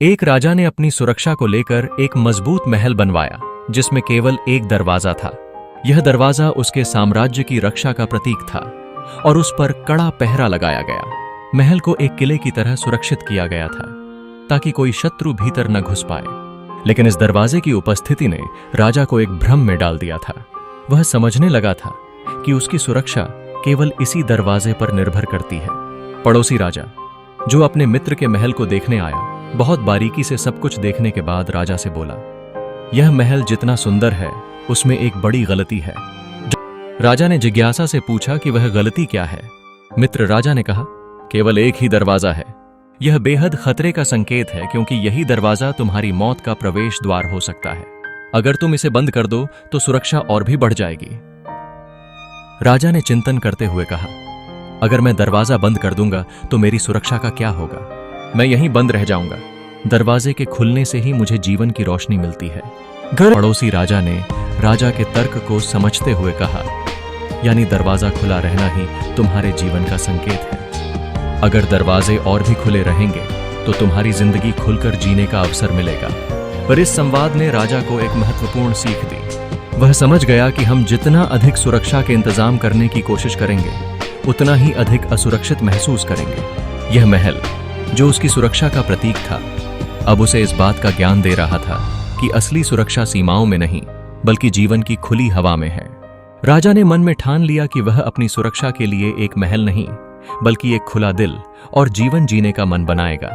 एक राजा ने अपनी सुरक्षा को लेकर एक मजबूत महल बनवाया जिसमें केवल एक दरवाजा था। यह दरवाजा उसके साम्राज्य की रक्षा का प्रतीक था और उस पर कड़ा पहरा लगाया गया। महल को एक किले की तरह सुरक्षित किया गया था ताकि कोई शत्रु भीतर न घुस पाए। लेकिन इस दरवाजे की उपस्थिति ने राजा को एक भ्रम में डाल दिया था। वह समझने लगा था कि उसकी सुरक्षा केवल इसी दरवाजे पर निर्भर करती है। पड़ोसी राजा, जो अपने मित्र के महल को देखने आया, बहुत बारीकी से सब कुछ देखने के बाद राजा से बोला, यह महल जितना सुंदर है उसमें एक बड़ी गलती है। राजा ने जिज्ञासा से पूछा कि वह गलती क्या है। मित्र राजा ने कहा, केवल एक ही दरवाजा है। यह बेहद खतरे का संकेत है क्योंकि यही दरवाजा तुम्हारी मौत का प्रवेश द्वार हो सकता है। अगर तुम इसे बंद कर दो तो सुरक्षा और भी बढ़ जाएगी। राजा ने चिंतन करते हुए कहा, अगर मैं दरवाजा बंद कर दूंगा तो मेरी सुरक्षा का क्या होगा? मैं यहीं बंद रह जाऊंगा। दरवाजे के खुलने से ही मुझे जीवन की रोशनी मिलती है। पड़ोसी राजा ने राजा के तर्क को समझते हुए कहा, यानी दरवाजा खुला रहना ही तुम्हारे जीवन का संकेत है। अगर दरवाजे और भी खुले रहेंगे तो तुम्हारी जिंदगी खुलकर जीने का अवसर मिलेगा। पर इस संवाद ने राजा को एक महत्वपूर्ण सीख दी। वह समझ गया कि हम जितना अधिक सुरक्षा के इंतजाम करने की कोशिश करेंगे उतना ही अधिक असुरक्षित महसूस करेंगे। यह महल, जो उसकी सुरक्षा का प्रतीक था, अब उसे इस बात का ज्ञान दे रहा था कि असली सुरक्षा सीमाओं में नहीं बल्कि जीवन की खुली हवा में है। राजा ने मन में ठान लिया कि वह अपनी सुरक्षा के लिए एक महल नहीं बल्कि एक खुला दिल और जीवन जीने का मन बनाएगा।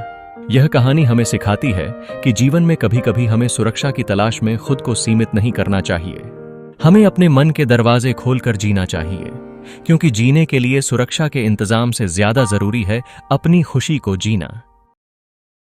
यह कहानी हमें सिखाती है कि जीवन में कभी कभी हमें सुरक्षा की तलाश में खुद को सीमित नहीं करना चाहिए। हमें अपने मन के दरवाजे खोलकर जीना चाहिए, क्योंकि जीने के लिए सुरक्षा के इंतजाम से ज्यादा जरूरी है अपनी खुशी को जीना।